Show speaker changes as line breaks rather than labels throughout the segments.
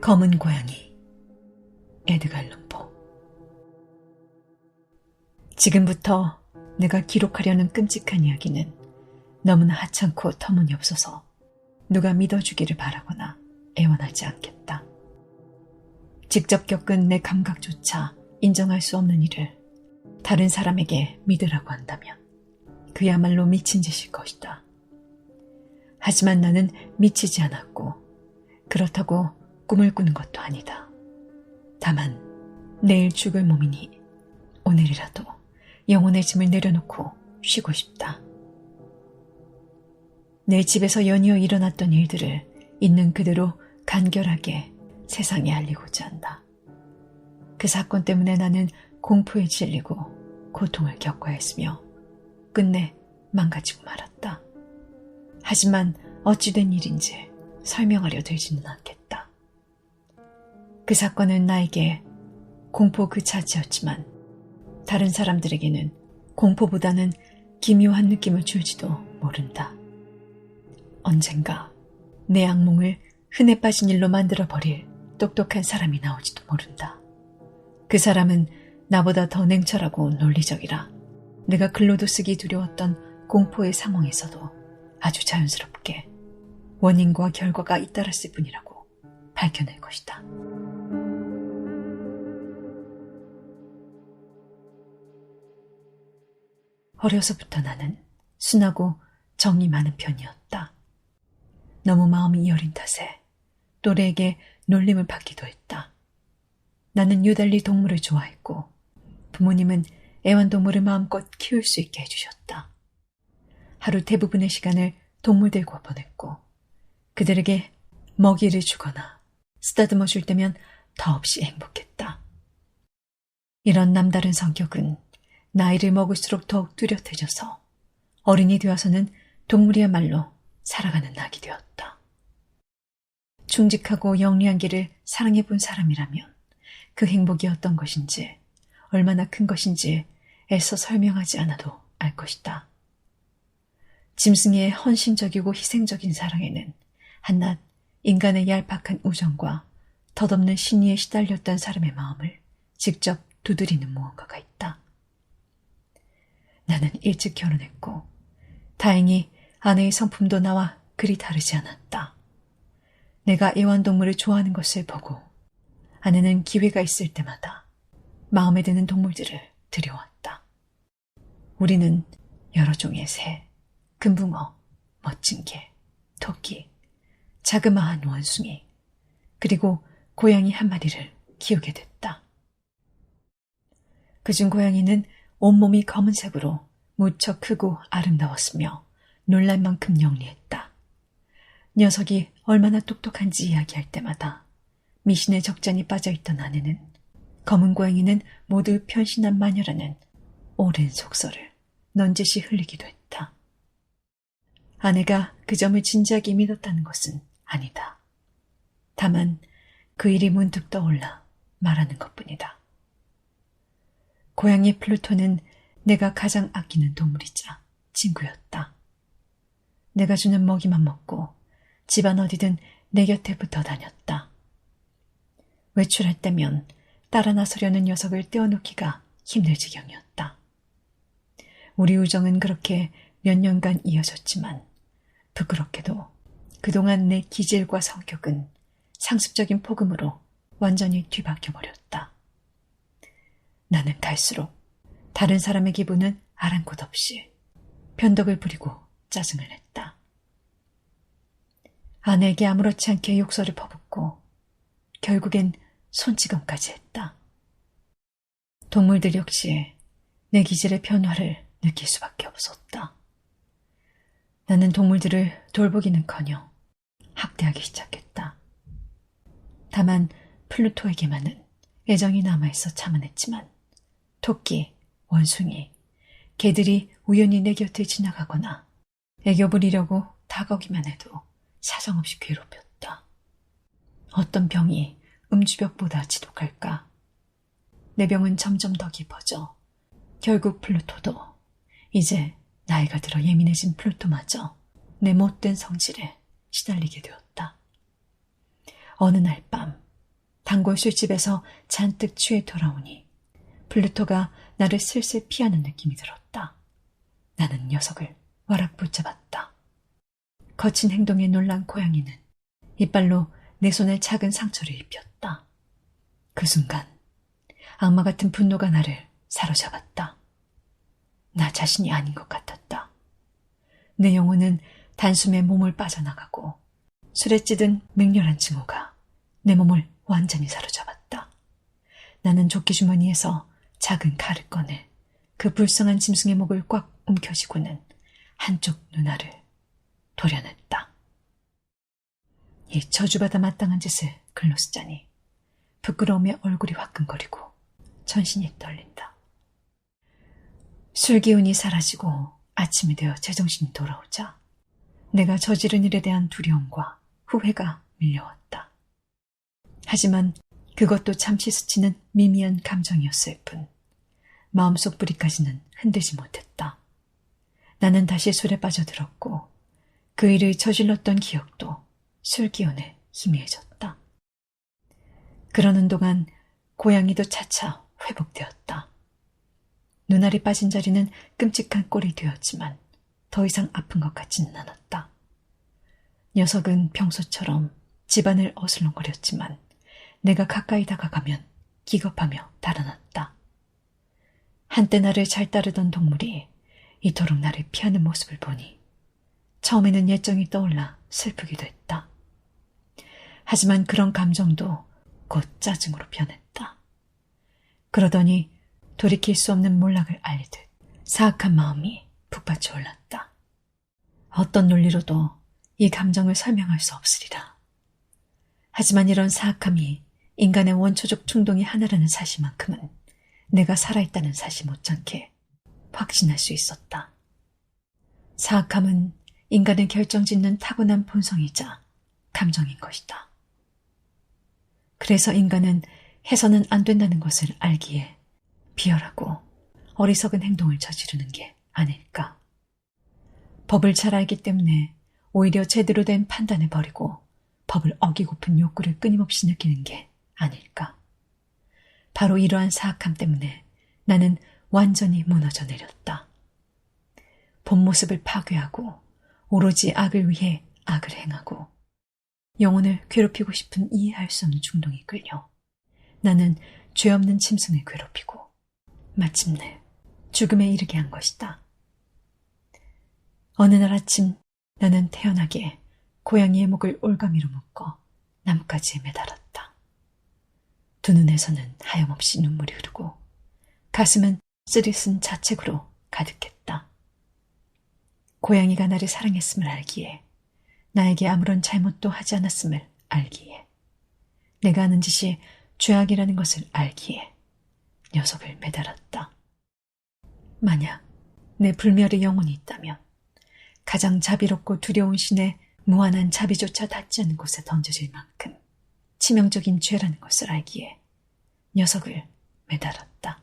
검은 고양이. 에드가 앨런 포. 지금부터 내가 기록하려는 끔찍한 이야기는 너무나 하찮고 터무니없어서 누가 믿어주기를 바라거나 애원하지 않겠다. 직접 겪은 내 감각조차 인정할 수 없는 일을 다른 사람에게 믿으라고 한다면 그야말로 미친 짓일 것이다. 하지만 나는 미치지 않았고 그렇다고 꿈을 꾸는 것도 아니다. 다만 내일 죽을 몸이니 오늘이라도 영혼의 짐을 내려놓고 쉬고 싶다. 내 집에서 연이어 일어났던 일들을 있는 그대로 간결하게 세상에 알리고자 한다. 그 사건 때문에 나는 공포에 질리고 고통을 겪어야 했으며 끝내 망가지고 말았다. 하지만 어찌된 일인지 설명하려 들지는 않겠다. 그 사건은 나에게 공포 그 자체였지만 다른 사람들에게는 공포보다는 기묘한 느낌을 줄지도 모른다. 언젠가 내 악몽을 흔해 빠진 일로 만들어버릴 똑똑한 사람이 나올지도 모른다. 그 사람은 나보다 더 냉철하고 논리적이라 내가 글로도 쓰기 두려웠던 공포의 상황에서도 아주 자연스럽게 원인과 결과가 잇따랐을 뿐이라고 밝혀낼 것이다. 어려서부터 나는 순하고 정이 많은 편이었다. 너무 마음이 여린 탓에 또래에게 놀림을 받기도 했다. 나는 유달리 동물을 좋아했고 부모님은 애완동물을 마음껏 키울 수 있게 해주셨다. 하루 대부분의 시간을 동물들과 보냈고 그들에게 먹이를 주거나 쓰다듬어 줄 때면 더없이 행복했다. 이런 남다른 성격은 나이를 먹을수록 더욱 뚜렷해져서 어른이 되어서는 동물이야말로 살아가는 낙이 되었다. 충직하고 영리한 개를 사랑해 본 사람이라면 그 행복이 어떤 것인지 얼마나 큰 것인지 애써 설명하지 않아도 알 것이다. 짐승의 헌신적이고 희생적인 사랑에는 한낱 인간의 얄팍한 우정과 덧없는 신의에 시달렸던 사람의 마음을 직접 두드리는 무언가가 있다. 나는 일찍 결혼했고 다행히 아내의 성품도 나와 그리 다르지 않았다. 내가 애완동물을 좋아하는 것을 보고 아내는 기회가 있을 때마다 마음에 드는 동물들을 들여왔다. 우리는 여러 종의 새, 금붕어, 멋진 개, 토끼, 자그마한 원숭이, 그리고 고양이 한 마리를 키우게 됐다. 그중 고양이는 온몸이 검은색으로 무척 크고 아름다웠으며 놀랄 만큼 영리했다. 녀석이 얼마나 똑똑한지 이야기할 때마다 미신의 적잖이 빠져있던 아내는 검은 고양이는 모두 편신한 마녀라는 오랜 속설을 넌지시 흘리기도 했다. 아내가 그 점을 진지하게 믿었다는 것은 아니다. 다만 그 일이 문득 떠올라 말하는 것뿐이다. 고양이 플루토는 내가 가장 아끼는 동물이자 친구였다. 내가 주는 먹이만 먹고 집안 어디든 내 곁에 붙어 다녔다. 외출할 때면 따라 나서려는 녀석을 떼어놓기가 힘들 지경이었다. 우리 우정은 그렇게 몇 년간 이어졌지만 부끄럽게도 그동안 내 기질과 성격은 상습적인 폭음으로 완전히 뒤바뀌어버렸다. 나는 갈수록 다른 사람의 기분은 아랑곳 없이 변덕을 부리고 짜증을 냈다. 아내에게 아무렇지 않게 욕설을 퍼붓고 결국엔 손찌검까지 했다. 동물들 역시 내 기질의 변화를 느낄 수밖에 없었다. 나는 동물들을 돌보기는커녕 학대하기 시작했다. 다만 플루토에게만은 애정이 남아있어 참아냈지만 토끼, 원숭이, 개들이 우연히 내 곁을 지나가거나 애교 부리려고 다가오기만 해도 사정없이 괴롭혔다. 어떤 병이 음주벽보다 지독할까? 내 병은 점점 더 깊어져 결국 플루토도, 이제 나이가 들어 예민해진 플루토마저 내 못된 성질에 시달리게 되었다. 어느 날 밤 단골 술집에서 잔뜩 취해 돌아오니 플루토가 나를 슬슬 피하는 느낌이 들었다. 나는 녀석을 와락 붙잡았다. 거친 행동에 놀란 고양이는 이빨로 내 손에 작은 상처를 입혔다. 그 순간 악마 같은 분노가 나를 사로잡았다. 나 자신이 아닌 것 같았다. 내 영혼은 단숨에 몸을 빠져나가고 술에 찌든 맹렬한 증오가 내 몸을 완전히 사로잡았다. 나는 조끼주머니에서 작은 칼을 꺼내 그 불쌍한 짐승의 목을 꽉 움켜쥐고는 한쪽 눈알을 도려냈다. 이 저주받아 마땅한 짓을 글로 쓰자니 부끄러움에 얼굴이 화끈거리고 전신이 떨린다. 술 기운이 사라지고 아침이 되어 제정신이 돌아오자 내가 저지른 일에 대한 두려움과 후회가 밀려왔다. 하지만 그것도 잠시 스치는 미미한 감정이었을 뿐 마음속 뿌리까지는 흔들지 못했다. 나는 다시 술에 빠져들었고 그 일을 저질렀던 기억도 술 기운에 희미해졌다. 그러는 동안 고양이도 차차 회복되었다. 눈알이 빠진 자리는 끔찍한 꼴이 되었지만 더 이상 아픈 것 같지는 않았다. 녀석은 평소처럼 집안을 어슬렁거렸지만 내가 가까이 다가가면 기겁하며 달아났다. 한때 나를 잘 따르던 동물이 이토록 나를 피하는 모습을 보니 처음에는 예정이 떠올라 슬프기도 했다. 하지만 그런 감정도 곧 짜증으로 변했다. 그러더니 돌이킬 수 없는 몰락을 알리듯 사악한 마음이 북받쳐 올랐다. 어떤 논리로도 이 감정을 설명할 수 없으리라. 하지만 이런 사악함이 인간의 원초적 충동이 하나라는 사실만큼은 내가 살아있다는 사실 못지않게 확신할 수 있었다. 사악함은 인간의 결정짓는 타고난 본성이자 감정인 것이다. 그래서 인간은 해서는 안 된다는 것을 알기에 비열하고 어리석은 행동을 저지르는 게 아닐까. 법을 잘 알기 때문에 오히려 제대로 된 판단을 버리고 법을 어기고픈 욕구를 끊임없이 느끼는 게 아닐까. 바로 이러한 사악함 때문에 나는 완전히 무너져 내렸다. 본 모습을 파괴하고 오로지 악을 위해 악을 행하고 영혼을 괴롭히고 싶은 이해할 수 없는 충동이 끌려 나는 죄 없는 짐승을 괴롭히고 마침내 죽음에 이르게 한 것이다. 어느 날 아침 나는 태연하게 고양이의 목을 올가미로 묶어 나뭇가지에 매달았다. 두 눈에서는 하염없이 눈물이 흐르고 가슴은 쓰리쓴 자책으로 가득했다. 고양이가 나를 사랑했음을 알기에 나에게 아무런 잘못도 하지 않았음을 알기에 내가 하는 짓이 죄악이라는 것을 알기에 녀석을 매달았다. 만약 내 불멸의 영혼이 있다면 가장 자비롭고 두려운 신의 무한한 자비조차 닿지 않는 곳에 던져질 만큼 치명적인 죄라는 것을 알기에 녀석을 매달았다.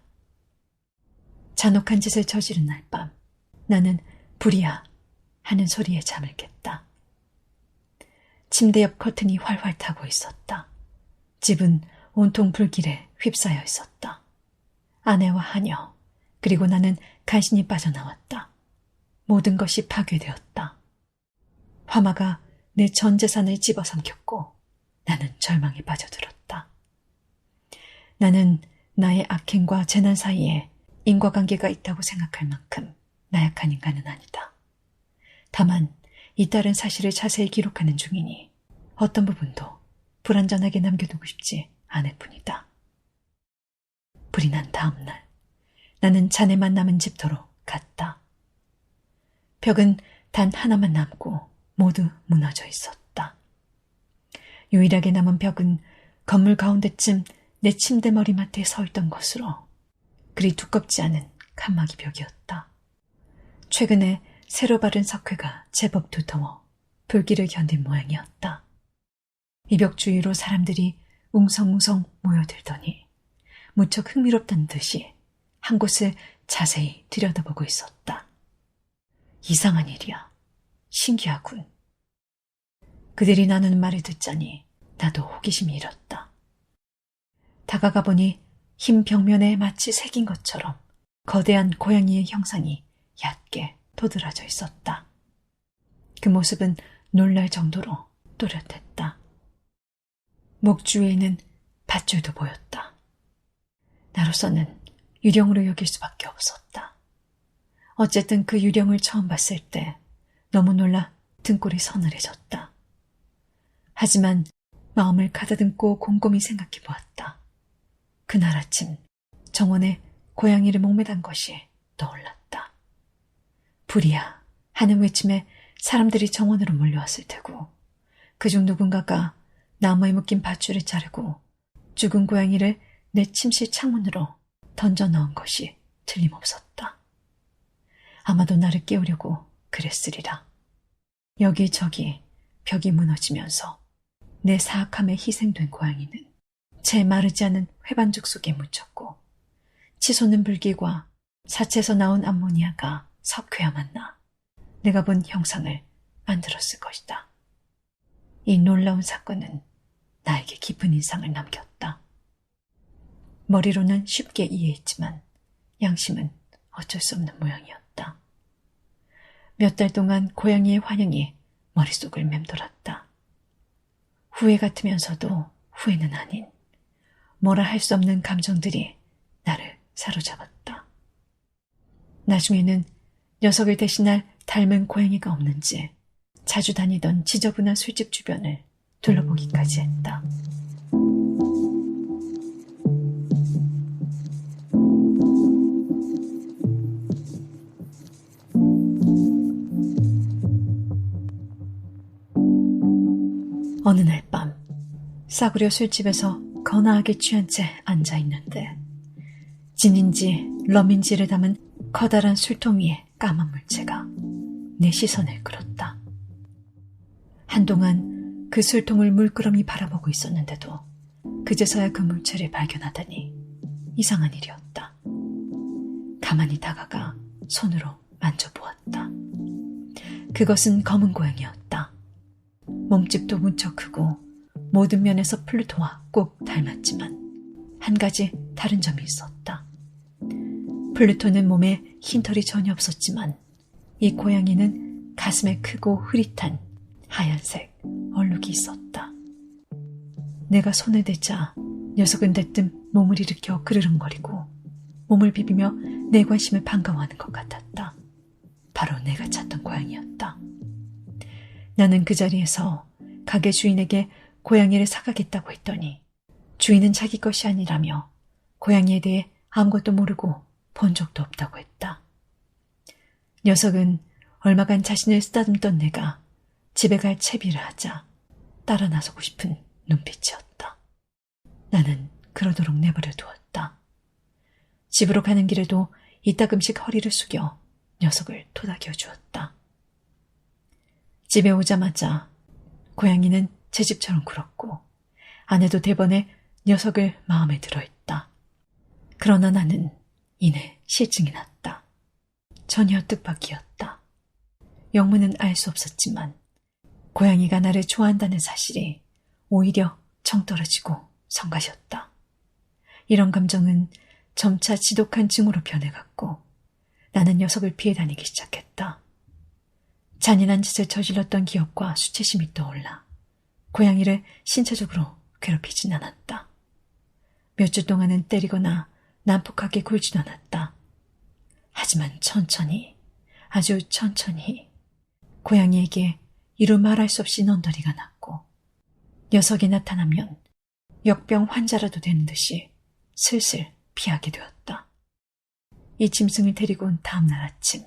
잔혹한 짓을 저지른 날 밤 나는 불이야 하는 소리에 잠을 깼다. 침대 옆 커튼이 활활 타고 있었다. 집은 온통 불길에 휩싸여 있었다. 아내와 하녀 그리고 나는 간신히 빠져나왔다. 모든 것이 파괴되었다. 화마가 내 전 재산을 집어삼켰고 나는 절망에 빠져들었다. 나는 나의 악행과 재난 사이에 인과관계가 있다고 생각할 만큼 나약한 인간은 아니다. 다만 잇따른 사실을 자세히 기록하는 중이니 어떤 부분도 불완전하게 남겨두고 싶지 않을 뿐이다. 불이 난 다음 날 나는 잔해만 남은 집터로 갔다. 벽은 단 하나만 남고 모두 무너져 있었다. 유일하게 남은 벽은 건물 가운데쯤 내 침대 머리맡에 서 있던 것으로 그리 두껍지 않은 칸막이 벽이었다. 최근에 새로 바른 석회가 제법 두터워 불길을 견딘 모양이었다. 이 벽 주위로 사람들이 웅성웅성 모여들더니 무척 흥미롭다는 듯이 한 곳을 자세히 들여다보고 있었다. 이상한 일이야. 신기하군. 그들이 나누는 말을 듣자니 나도 호기심이 일었다. 다가가 보니 흰 벽면에 마치 새긴 것처럼 거대한 고양이의 형상이 얕게 도드라져 있었다. 그 모습은 놀랄 정도로 또렷했다. 목 주위에는 밧줄도 보였다. 나로서는 유령으로 여길 수밖에 없었다. 어쨌든 그 유령을 처음 봤을 때 너무 놀라 등골이 서늘해졌다. 하지만 마음을 가다듬고 곰곰이 생각해 보았다. 그날 아침 정원에 고양이를 목매단 것이 떠올랐다. 불이야 하는 외침에 사람들이 정원으로 몰려왔을 테고 그중 누군가가 나무에 묶인 밧줄을 자르고 죽은 고양이를 내 침실 창문으로 던져 넣은 것이 틀림없었다. 아마도 나를 깨우려고 그랬으리라. 여기저기 벽이 무너지면서 내 사악함에 희생된 고양이는 제 마르지 않은 회반죽 속에 묻혔고 치솟는 불길과 사체에서 나온 암모니아가 섞여야 만나 내가 본 형상을 만들었을 것이다. 이 놀라운 사건은 나에게 깊은 인상을 남겼다. 머리로는 쉽게 이해했지만 양심은 어쩔 수 없는 모양이었다. 몇 달 동안 고양이의 환영이 머릿속을 맴돌았다. 후회 같으면서도 후회는 아닌 뭐라 할 수 없는 감정들이 나를 사로잡았다. 나중에는 녀석을 대신할 닮은 고양이가 없는지 자주 다니던 지저분한 술집 주변을 둘러보기까지 했다. 어느 날 밤 싸구려 술집에서 거나하게 취한 채 앉아있는데 진인지 럼인지를 담은 커다란 술통 위에 까만 물체가 내 시선을 끌었다. 한동안 그 술통을 물끄러미 바라보고 있었는데도 그제서야 그 물체를 발견하다니 이상한 일이었다. 가만히 다가가 손으로 만져보았다. 그것은 검은 고양이였다. 몸집도 무척 크고 모든 면에서 플루토와 꼭 닮았지만 한 가지 다른 점이 있었다. 플루토는 몸에 흰털이 전혀 없었지만 이 고양이는 가슴에 크고 흐릿한 하얀색 얼룩이 있었다. 내가 손을 대자 녀석은 대뜸 몸을 일으켜 그르릉거리고 몸을 비비며 내 관심을 반가워하는 것 같았다. 바로 내가 찾던 고양이였다. 나는 그 자리에서 가게 주인에게 고양이를 사가겠다고 했더니 주인은 자기 것이 아니라며 고양이에 대해 아무것도 모르고 본 적도 없다고 했다. 녀석은 얼마간 자신을 쓰다듬던 내가 집에 갈 채비를 하자 따라 나서고 싶은 눈빛이었다. 나는 그러도록 내버려 두었다. 집으로 가는 길에도 이따금씩 허리를 숙여 녀석을 토닥여 주었다. 집에 오자마자 고양이는 제 집처럼 굴었고 아내도 대번에 녀석을 마음에 들어했다. 그러나 나는 이내 실증이 났다. 전혀 뜻밖이었다. 영문은 알 수 없었지만 고양이가 나를 좋아한다는 사실이 오히려 정떨어지고 성가셨다. 이런 감정은 점차 지독한 증오로 변해갔고 나는 녀석을 피해 다니기 시작했다. 잔인한 짓을 저질렀던 기억과 수치심이 떠올라 고양이를 신체적으로 괴롭히진 않았다. 몇 주 동안은 때리거나 난폭하게 굴지도 않았다. 하지만 천천히, 아주 천천히 고양이에게 이루 말할 수 없이 넌더리가 났고 녀석이 나타나면 역병 환자라도 되는 듯이 슬슬 피하게 되었다. 이 짐승을 데리고 온 다음 날 아침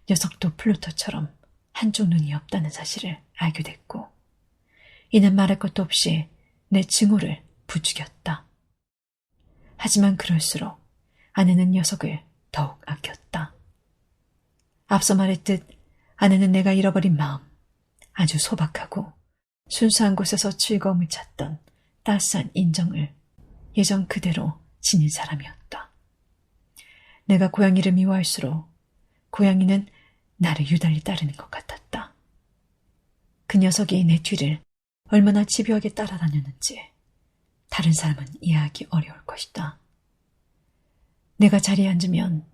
녀석도 플루토처럼 한쪽 눈이 없다는 사실을 알게 됐고 이는 말할 것도 없이 내 증오를 부추겼다. 하지만 그럴수록 아내는 녀석을 더욱 아꼈다. 앞서 말했듯 아내는 내가 잃어버린 마음, 아주 소박하고 순수한 곳에서 즐거움을 찾던 따스한 인정을 예전 그대로 지닌 사람이었다. 내가 고양이를 미워할수록 고양이는 나를 유달리 따르는 것 같았다. 그 녀석이 내 뒤를 얼마나 집요하게 따라다녔는지 다른 사람은 이해하기 어려울 것이다. 내가 자리에 앉으면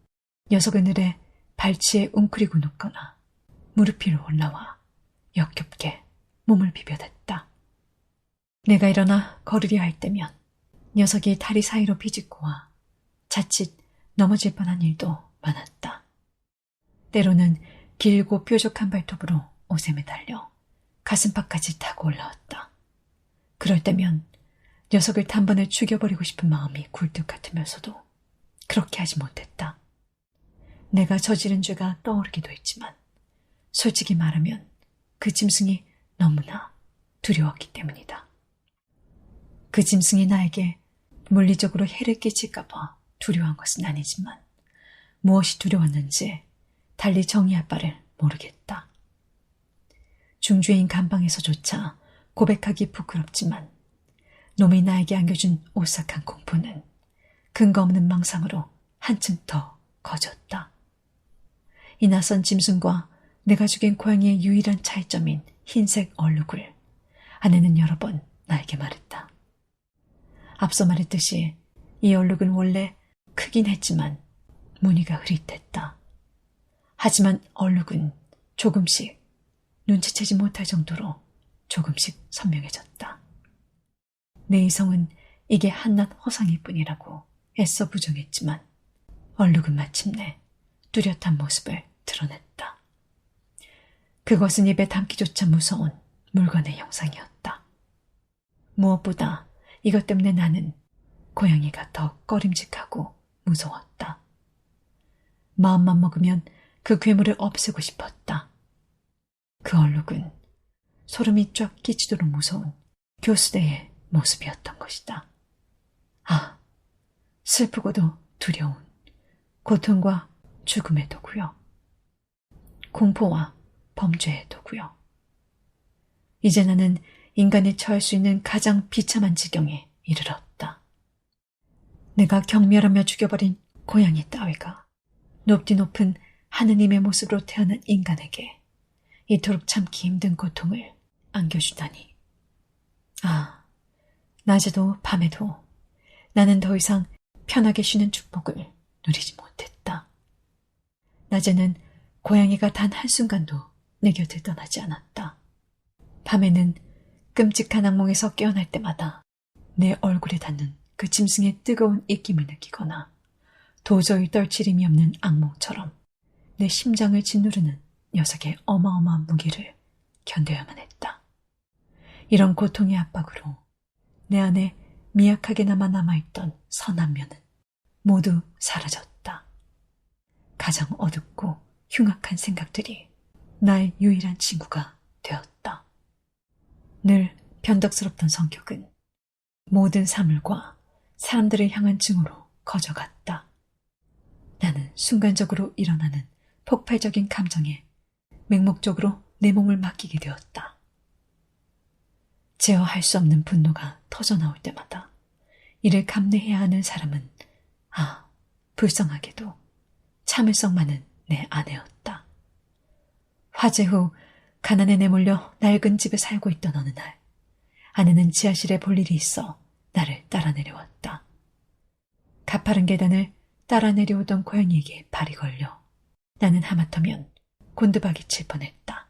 녀석은 늘에 발치에 웅크리고 눕거나 무릎 위로 올라와 역겹게 몸을 비벼댔다. 내가 일어나 걸으려 할 때면 녀석이 다리 사이로 비집고 와 자칫 넘어질 뻔한 일도 많았다. 때로는 길고 뾰족한 발톱으로 옷에 매달려 가슴팍까지 타고 올라왔다. 그럴 때면 녀석을 단번에 죽여버리고 싶은 마음이 굴뚝 같으면서도 그렇게 하지 못했다. 내가 저지른 죄가 떠오르기도 했지만 솔직히 말하면 그 짐승이 너무나 두려웠기 때문이다. 그 짐승이 나에게 물리적으로 해를 끼칠까 봐 두려워한 것은 아니지만 무엇이 두려웠는지 달리 정의할 바를 모르겠다. 중주인 감방에서조차 고백하기 부끄럽지만 놈이 나에게 안겨준 오싹한 공포는 근거 없는 망상으로 한층 더 커졌다. 이 낯선 짐승과 내가 죽인 고양이의 유일한 차이점인 흰색 얼룩을 아내는 여러 번 나에게 말했다. 앞서 말했듯이 이 얼룩은 원래 크긴 했지만 무늬가 흐릿했다. 하지만 얼룩은 조금씩 눈치채지 못할 정도로 조금씩 선명해졌다. 내 이성은 이게 한낱 허상일 뿐이라고 애써 부정했지만 얼룩은 마침내 뚜렷한 모습을 드러냈다. 그것은 입에 담기조차 무서운 물건의 형상이었다. 무엇보다 이것 때문에 나는 고양이가 더 꺼림직하고 무서웠다. 마음만 먹으면 그 괴물을 없애고 싶었다. 그 얼룩은 소름이 쫙 끼치도록 무서운 교수대의 모습이었던 것이다. 아, 슬프고도 두려운 고통과 죽음의 도구요. 공포와 범죄의 도구요. 이제 나는 인간이 처할 수 있는 가장 비참한 지경에 이르렀다. 내가 경멸하며 죽여버린 고양이 따위가 높디 높은 하느님의 모습으로 태어난 인간에게 이토록 참기 힘든 고통을 안겨주다니. 아, 낮에도 밤에도 나는 더 이상 편하게 쉬는 축복을 누리지 못했다. 낮에는 고양이가 단 한순간도 내 곁을 떠나지 않았다. 밤에는 끔찍한 악몽에서 깨어날 때마다 내 얼굴에 닿는 그 짐승의 뜨거운 입김을 느끼거나 도저히 떨칠 힘이 없는 악몽처럼 내 심장을 짓누르는 녀석의 어마어마한 무게를 견뎌야만 했다. 이런 고통의 압박으로 내 안에 미약하게나마 남아있던 선한 면은 모두 사라졌다. 가장 어둡고 흉악한 생각들이 나의 유일한 친구가 되었다. 늘 변덕스럽던 성격은 모든 사물과 사람들을 향한 증오로 커져갔다. 나는 순간적으로 일어나는 폭발적인 감정에 맹목적으로 내 몸을 맡기게 되었다. 제어할 수 없는 분노가 터져나올 때마다 이를 감내해야 하는 사람은 불쌍하게도 참을성 많은 내 아내였다. 화재 후 가난에 내몰려 낡은 집에 살고 있던 어느 날 아내는 지하실에 볼 일이 있어 나를 따라 내려왔다. 가파른 계단을 따라 내려오던 고양이에게 발이 걸려 나는 하마터면 곤두박이 칠 뻔했다.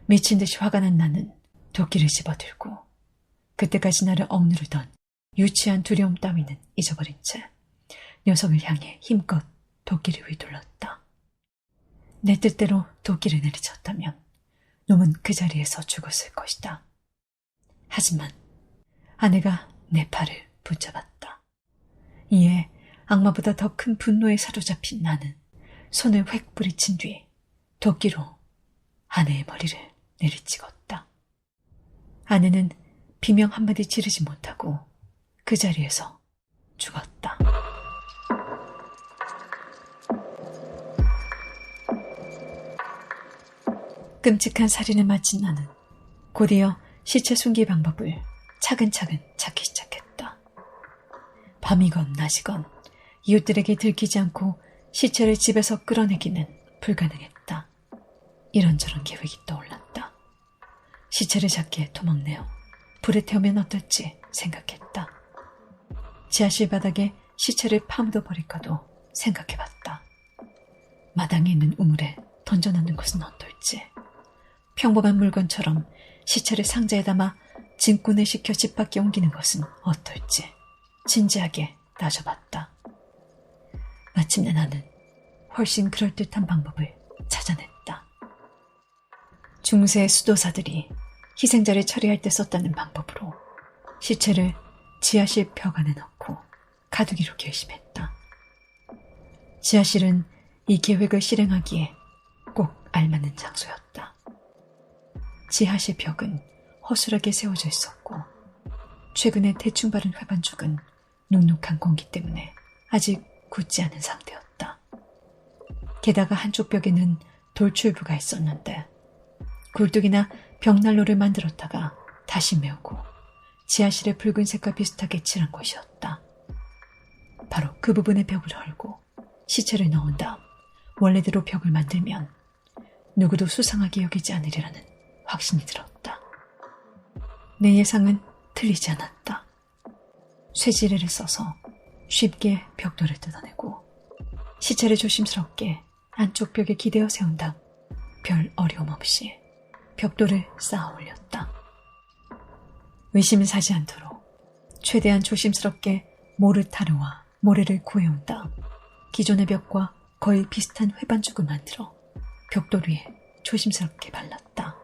미친 듯이 화가 난 나는 도끼를 집어들고 그때까지 나를 억누르던 유치한 두려움 따위는 잊어버린 채 녀석을 향해 힘껏 도끼를 휘둘렀다. 내 뜻대로 도끼를 내리쳤다면 놈은 그 자리에서 죽었을 것이다. 하지만 아내가 내 팔을 붙잡았다. 이에 악마보다 더 큰 분노에 사로잡힌 나는 손을 획 뿌리친 뒤 도끼로 아내의 머리를 내리찍었다. 아내는 비명 한마디 지르지 못하고 그 자리에서 죽었다. 끔찍한 살인을 마친 나는 곧이어 시체 숨기 방법을 차근차근 찾기 시작했다. 밤이건 낮이건 이웃들에게 들키지 않고 시체를 집에서 끌어내기는 불가능했다. 이런저런 계획이 떠올랐다. 시체를 작게 토막내어 불에 태우면 어떨지 생각했다. 지하실 바닥에 시체를 파묻어 버릴까도 생각해봤다. 마당에 있는 우물에 던져놓는 것은 어떨지. 평범한 물건처럼 시체를 상자에 담아 짐꾼을 시켜 집 밖에 옮기는 것은 어떨지 진지하게 따져봤다. 마침내 나는 훨씬 그럴듯한 방법을 찾아냈다. 중세 수도사들이 희생자를 처리할 때 썼다는 방법으로 시체를 지하실 벽 안에 넣고 가두기로 결심했다. 지하실은 이 계획을 실행하기에 꼭 알맞는 장소였다. 지하실 벽은 허술하게 세워져 있었고 최근에 대충 바른 회반죽은 눅눅한 공기 때문에 아직 굳지 않은 상태였다. 게다가 한쪽 벽에는 돌출부가 있었는데 굴뚝이나 벽난로를 만들었다가 다시 메우고 지하실의 붉은색과 비슷하게 칠한 곳이었다. 바로 그 부분의 벽을 헐고 시체를 넣은 다음 원래대로 벽을 만들면 누구도 수상하게 여기지 않으리라는 확신이 들었다. 내 예상은 틀리지 않았다. 쇠지레를 써서 쉽게 벽돌을 뜯어내고 시체를 조심스럽게 안쪽 벽에 기대어 세운 다음 별 어려움 없이 벽돌을 쌓아 올렸다. 의심을 사지 않도록 최대한 조심스럽게 모르타르와 모래를 구해온 다음 기존의 벽과 거의 비슷한 회반죽을 만들어 벽돌 위에 조심스럽게 발랐다.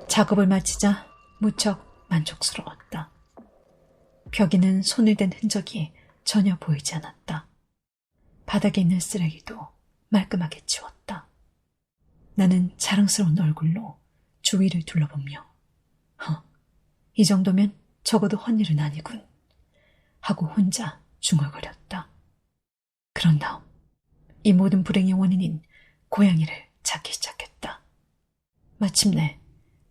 작업을 마치자 무척 만족스러웠다. 벽에는 손을 댄 흔적이 전혀 보이지 않았다. 바닥에 있는 쓰레기도 말끔하게 치웠다. 나는 자랑스러운 얼굴로 주위를 둘러보며 이 정도면 적어도 헛일은 아니군 하고 혼자 중얼거렸다. 그런 다음 이 모든 불행의 원인인 고양이를 찾기 시작했다. 마침내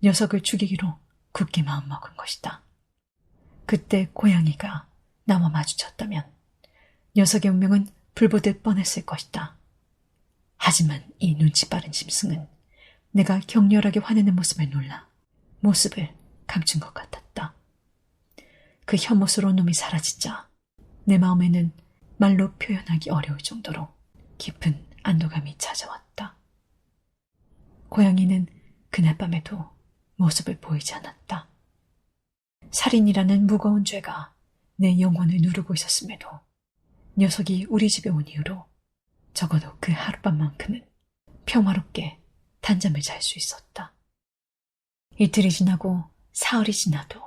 녀석을 죽이기로 굳게 마음먹은 것이다. 그때 고양이가 나와 마주쳤다면 녀석의 운명은 불보듯 뻔했을 것이다. 하지만 이 눈치 빠른 짐승은 내가 격렬하게 화내는 모습에 놀라 모습을 감춘 것 같았다. 그 혐오스러운 놈이 사라지자 내 마음에는 말로 표현하기 어려울 정도로 깊은 안도감이 찾아왔다. 고양이는 그날 밤에도 모습을 보이지 않았다. 살인이라는 무거운 죄가 내 영혼을 누르고 있었음에도 녀석이 우리 집에 온 이후로 적어도 그 하룻밤만큼은 평화롭게 단잠을 잘 수 있었다. 이틀이 지나고 사흘이 지나도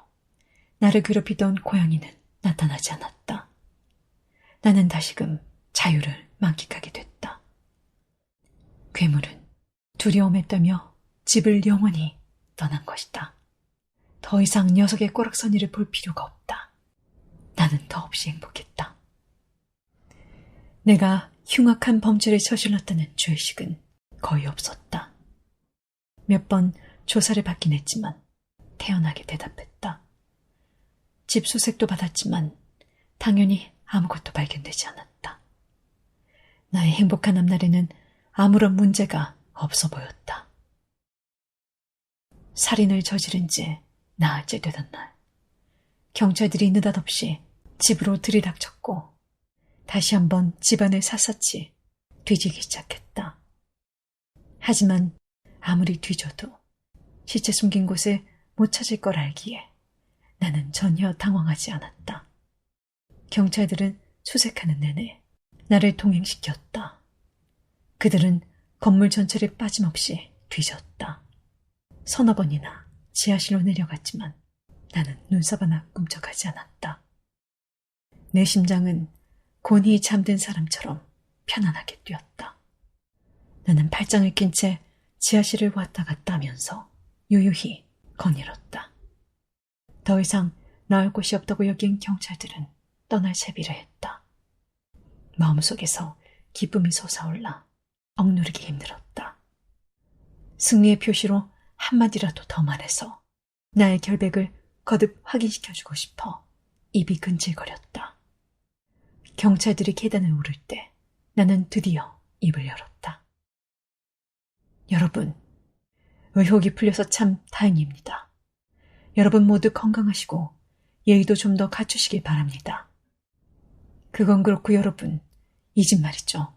나를 괴롭히던 고양이는 나타나지 않았다. 나는 다시금 자유를 만끽하게 됐다. 괴물은 두려움에 떨며 집을 영원히 떠난 것이다. 더 이상 녀석의 꼬락서니를 볼 필요가 없다. 나는 더없이 행복했다. 내가 흉악한 범죄를 저질렀다는 죄의식은 거의 없었다. 몇 번 조사를 받긴 했지만 태연하게 대답했다. 집수색도 받았지만 당연히 아무것도 발견되지 않았다. 나의 행복한 앞날에는 아무런 문제가 없어 보였다. 살인을 저지른 지 나흘째 되던 날, 경찰들이 느닷없이 집으로 들이닥쳤고 다시 한번 집안을 샅샅이 뒤지기 시작했다. 하지만 아무리 뒤져도 시체 숨긴 곳을 못 찾을 걸 알기에 나는 전혀 당황하지 않았다. 경찰들은 수색하는 내내 나를 동행시켰다. 그들은 건물 전체를 빠짐없이 뒤졌다. 서너 번이나 지하실로 내려갔지만 나는 눈썹 하나 꿈쩍하지 않았다. 내 심장은 곤히 잠든 사람처럼 편안하게 뛰었다. 나는 팔짱을 낀 채 지하실을 왔다 갔다 하면서 유유히 거닐었다. 더 이상 나을 곳이 없다고 여긴 경찰들은 떠날 채비를 했다. 마음속에서 기쁨이 솟아올라 억누르기 힘들었다. 승리의 표시로 한마디라도 더 말해서 나의 결백을 거듭 확인시켜주고 싶어 입이 근질거렸다. 경찰들이 계단을 오를 때 나는 드디어 입을 열었다. 여러분, 의혹이 풀려서 참 다행입니다. 여러분 모두 건강하시고 예의도 좀 더 갖추시길 바랍니다. 그건 그렇고 여러분, 이 집 말이죠.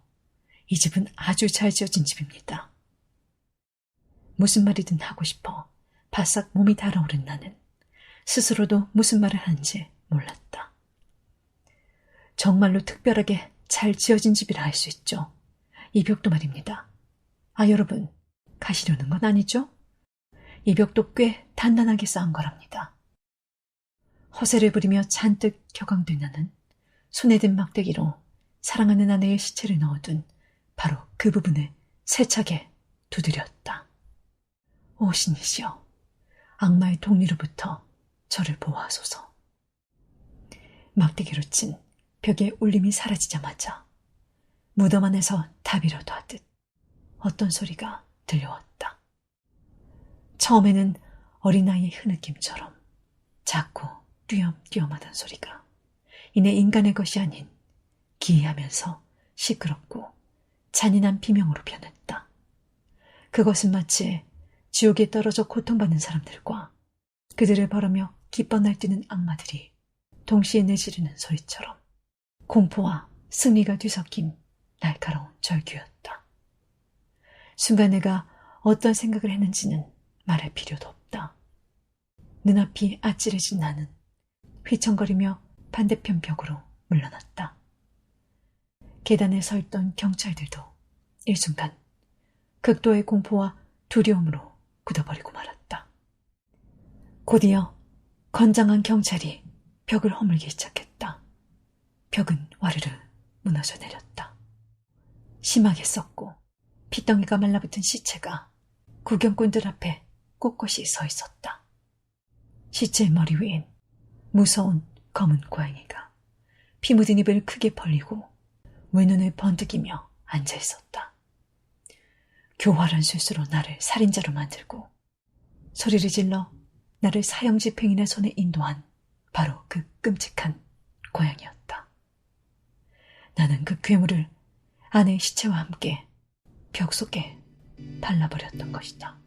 이 집은 아주 잘 지어진 집입니다. 무슨 말이든 하고 싶어 바싹 몸이 달아오른 나는 스스로도 무슨 말을 하는지 몰랐다. 정말로 특별하게 잘 지어진 집이라 할 수 있죠. 이 벽도 말입니다. 아, 여러분, 가시려는 건 아니죠? 이 벽도 꽤 단단하게 쌓은 거랍니다. 허세를 부리며 잔뜩 격앙된 나는 손에 든 막대기로 사랑하는 아내의 시체를 넣어둔 바로 그 부분을 세차게 두드렸다. 오 신이시여, 악마의 동리로부터 저를 보호하소서. 막대기로 친 벽의 울림이 사라지자마자 무덤 안에서 다비라도 하듯 어떤 소리가 들려왔다. 처음에는 어린아이의 흐느낌처럼 작고 띄엄띄엄하던 소리가 이내 인간의 것이 아닌 기이하면서 시끄럽고 잔인한 비명으로 변했다. 그것은 마치 지옥에 떨어져 고통받는 사람들과 그들을 바라며 기뻐 날뛰는 악마들이 동시에 내지르는 소리처럼 공포와 승리가 뒤섞인 날카로운 절규였다. 순간 내가 어떤 생각을 했는지는 말할 필요도 없다. 눈앞이 아찔해진 나는 휘청거리며 반대편 벽으로 물러났다. 계단에 서 있던 경찰들도 일순간 극도의 공포와 두려움으로 굳어버리고 말았다. 곧이어 건장한 경찰이 벽을 허물기 시작했다. 벽은 와르르 무너져 내렸다. 심하게 썩고 핏덩이가 말라붙은 시체가 구경꾼들 앞에 꼿꼿이 서 있었다. 시체의 머리 위엔 무서운 검은 고양이가 피 묻은 입을 크게 벌리고 외눈을 번뜩이며 앉아 있었다. 교활한 술수로 나를 살인자로 만들고 소리를 질러 나를 사형집행인의 손에 인도한 바로 그 끔찍한 고양이였다. 나는 그 괴물을 아내의 시체와 함께 벽 속에 발라버렸던 것이다.